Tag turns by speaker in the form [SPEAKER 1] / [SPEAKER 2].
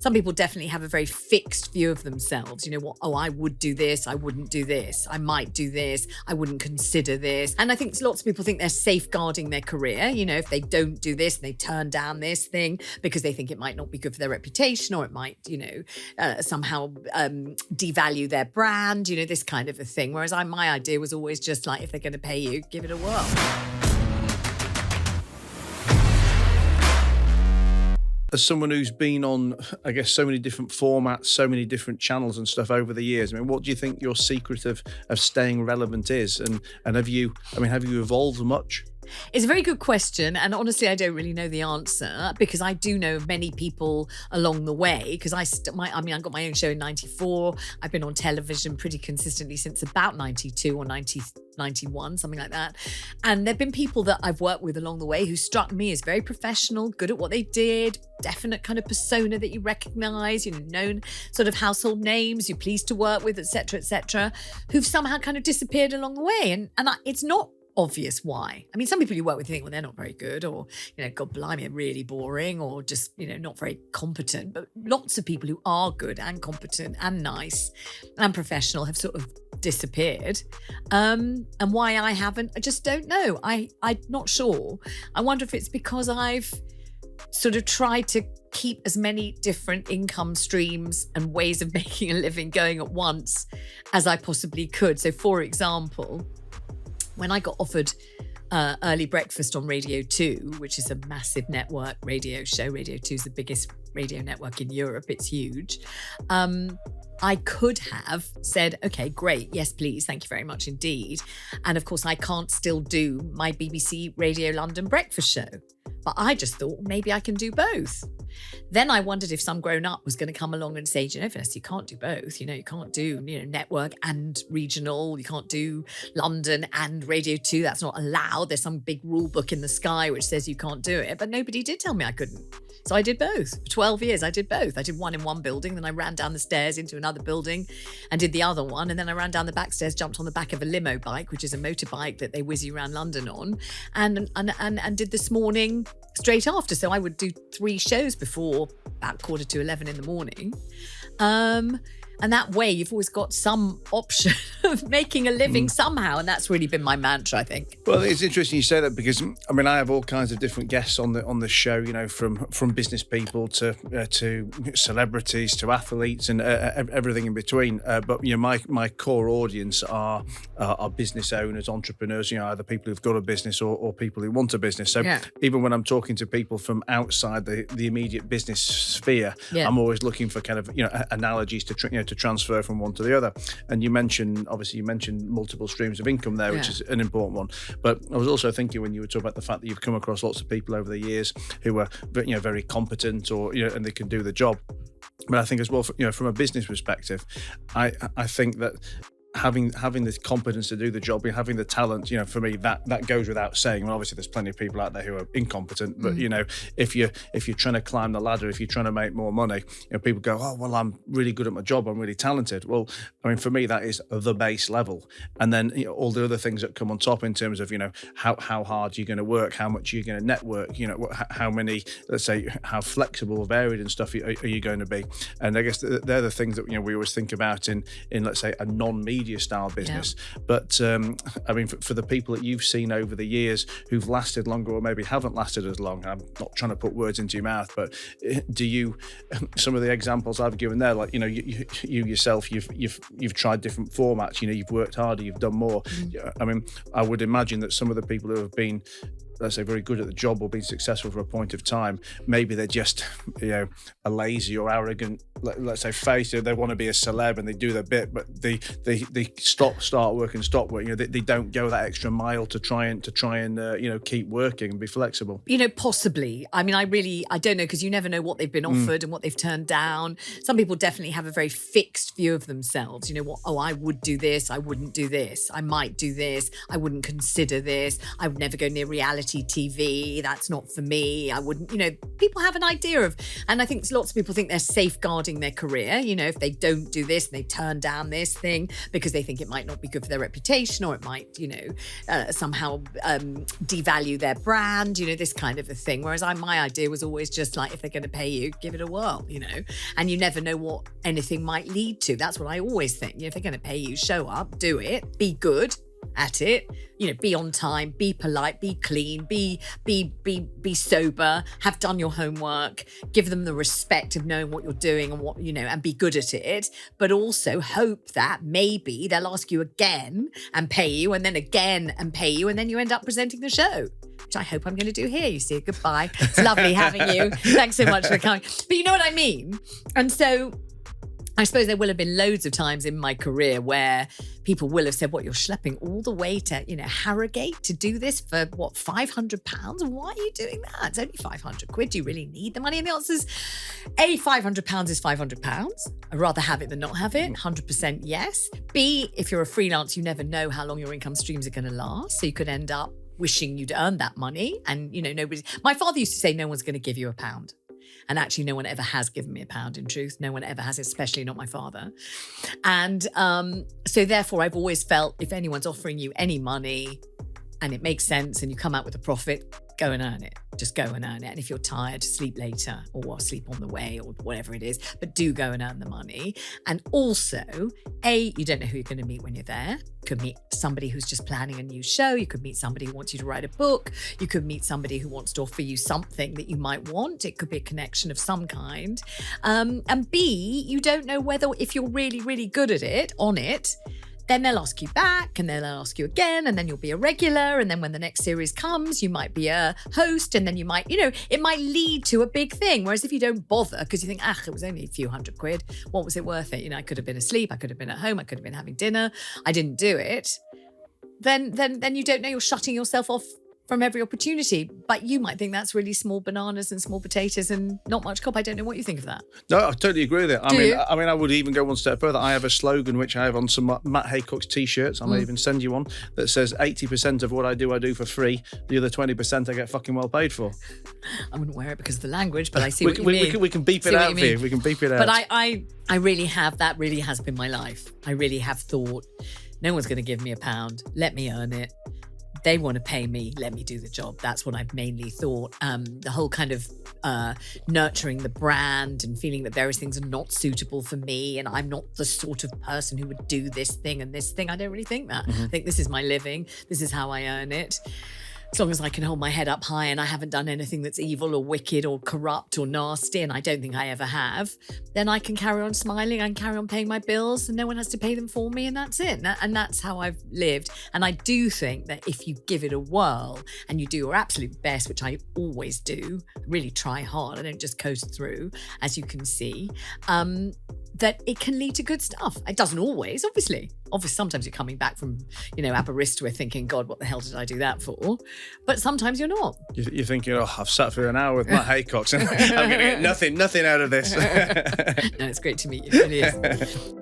[SPEAKER 1] Some people definitely have a very fixed view of themselves. You know what? Oh, I would do this. I wouldn't do this. I might do this. I wouldn't consider this. And I think lots of people think they're safeguarding their career. You know, if they don't do this, they turn down this thing because they think it might not be good for their reputation, or it might, somehow devalue their brand, this kind of a thing. Whereas my idea was always just like, if they're going to pay you, give it a whirl.
[SPEAKER 2] As someone who's been on, I guess, so many different formats, so many different channels and stuff over the years, I mean, what do you think your secret of staying relevant is? And have you evolved much?
[SPEAKER 1] It's a very good question. And honestly, I don't really know the answer, because I do know of many people along the way. Because I got my own show in 94. I've been on television pretty consistently since about 92 or 91, something like that. And there've been people that I've worked with along the way who struck me as very professional, good at what they did, definite kind of persona that you recognize, known sort of household names you're pleased to work with, etc., who've somehow kind of disappeared along the way. And it's not obvious why. I mean, some people you work with, you think, well, they're not very good, or, God blimey, really boring, or just, not very competent. But lots of people who are good and competent and nice and professional have sort of disappeared. And why I haven't, I just don't know. I'm not sure. I wonder if it's because I've sort of tried to keep as many different income streams and ways of making a living going at once as I possibly could. So, for example, when I got offered early breakfast on Radio 2, which is a massive network radio show, Radio 2 is the biggest radio network in Europe, it's huge. I could have said, okay, great, yes, please, thank you very much indeed. And of course, I can't still do my BBC Radio London breakfast show. But I just thought maybe I can do both. Then I wondered if some grown up was going to come along and say, Vanessa, you can't do both. You can't do, network and regional. You can't do London and Radio 2. That's not allowed. There's some big rule book in the sky which says you can't do it. But nobody did tell me I couldn't. So I did both. For 12 years, I did both. I did one in one building. Then I ran down the stairs into another building and did the other one. And then I ran down the back stairs, jumped on the back of a limo bike, which is a motorbike that they whiz you around London on, and did This Morning straight after. So I would do 3 shows before about 11:15 in the morning. And that way, you've always got some option of making a living somehow. And that's really been my mantra, I think.
[SPEAKER 2] Well, it's interesting you say that, because, I have all kinds of different guests on the show, from business people to celebrities to athletes and everything in between. But, my core audience are business owners, entrepreneurs, either people who've got a business or people who want a business. So even when I'm talking to people from outside the immediate business sphere, I'm always looking for kind of, analogies to transfer from one to the other. And you mentioned multiple streams of income there, which is an important one. But I was also thinking, when you were talking about the fact that you've come across lots of people over the years who are, very competent, or, and they can do the job. But I think as well, from a business perspective, I think that having this competence to do the job, having the talent, for me, that goes without saying. Well, obviously there's plenty of people out there who are incompetent, but if you're trying to climb the ladder, if you're trying to make more money, people go, oh, well, I'm really good at my job, I'm really talented. Well, for me, that is the base level. And then all the other things that come on top in terms of, how hard you're going to work, how much you're going to network, how many, let's say, how flexible, varied and stuff are you going to be. And I guess they're the things that, we always think about in let's say, a non-media style business. But for the people that you've seen over the years who've lasted longer, or maybe haven't lasted as long, I'm not trying to put words into your mouth, but do you, some of the examples I've given there, like, you yourself, you've tried different formats, you've worked harder, you've done more. I would imagine that some of the people who have been, let's say, very good at the job or been successful for a point of time, maybe they're just, a lazy or arrogant, let's say, face. They want to be a celeb and they do their bit, but they start work and stop work. They don't go that extra mile to try and keep working and be flexible.
[SPEAKER 1] Possibly. I don't know, because you never know what they've been offered and what they've turned down. Some people definitely have a very fixed view of themselves. I would do this, I wouldn't do this, I might do this, I wouldn't consider this, I would never go near reality reality TV. That's not for me. I wouldn't, people have an idea of, and I think lots of people think they're safeguarding their career. If they don't do this, they turn down this thing because they think it might not be good for their reputation, or it might, somehow devalue their brand, this kind of a thing. Whereas my idea was always just like, if they're going to pay you, give it a whirl, and you never know what anything might lead to. That's what I always think. If they're going to pay you, show up, do it, be good at it, be on time, be polite, be clean, be sober, have done your homework, give them the respect of knowing what you're doing and what, and be good at it, but also hope that maybe they'll ask you again and pay you, and then again and pay you, and then you end up presenting the show, which I hope I'm going to do here. You see, goodbye. It's lovely having you. Thanks so much for coming. But you know what I mean? And so I suppose there will have been loads of times in my career where people will have said, what, you're schlepping all the way to, Harrogate to do this for what, £500? Why are you doing that? It's only 500 quid. Do you really need the money? And the answer is A, £500 is £500. I'd rather have it than not have it. 100% yes. B, if you're a freelance, you never know how long your income streams are going to last. So you could end up wishing you'd earned that money. And, my father used to say, no one's going to give you £1. And actually, no one ever has given me £1, in truth. No one ever has, especially not my father. And so therefore, I've always felt if anyone's offering you any money and it makes sense and you come out with a profit, go and earn it. Just go and earn it. And if you're tired, sleep later or sleep on the way or whatever it is, but do go and earn the money. And also, A, you don't know who you're going to meet when you're there. You could meet somebody who's just planning a new show. You could meet somebody who wants you to write a book. You could meet somebody who wants to offer you something that you might want. It could be a connection of some kind. And B, you don't know whether, if you're really, really good at it, on it, then they'll ask you back and then they'll ask you again, and then you'll be a regular. And then when the next series comes, you might be a host, and then you might, it might lead to a big thing. Whereas if you don't bother because you think, it was only a few hundred quid, what was it worth it? I could have been asleep, I could have been at home, I could have been having dinner, I didn't do it. Then you don't know, you're shutting yourself off from every opportunity. But you might think that's really small bananas and small potatoes and not much cop. I don't know what you think of that.
[SPEAKER 2] No, I totally agree with it. I mean, I would even go one step further. I have a slogan which I have on some Matt Haycox t-shirts. I may even send you one that says 80% of what I do for free. The other 20% I get fucking well paid for.
[SPEAKER 1] I wouldn't wear it because of the language, but I see what you mean.
[SPEAKER 2] We can beep it out for you. We can beep it out.
[SPEAKER 1] But I really have, that really has been my life. I really have thought, no one's going to give me £1. Let me earn it. They want to pay me, let me do the job. That's what I've mainly thought. The whole kind of nurturing the brand and feeling that various things are not suitable for me and I'm not the sort of person who would do this thing and this thing. I don't really think that. I think this is my living. This is how I earn it. As long as I can hold my head up high and I haven't done anything that's evil or wicked or corrupt or nasty, and I don't think I ever have, then I can carry on smiling and carry on paying my bills and no one has to pay them for me, and that's it. And that's how I've lived. And I do think that if you give it a whirl and you do your absolute best, which I always do, really try hard, I don't just coast through, as you can see, that it can lead to good stuff. It doesn't always, obviously. Sometimes you're coming back from, Aberystwyth thinking, God, what the hell did I do that for? But sometimes you're not.
[SPEAKER 2] You're thinking, I've sat for an hour with Matt Haycox and I'm going to get nothing out of this.
[SPEAKER 1] No, it's great to meet you. It really is.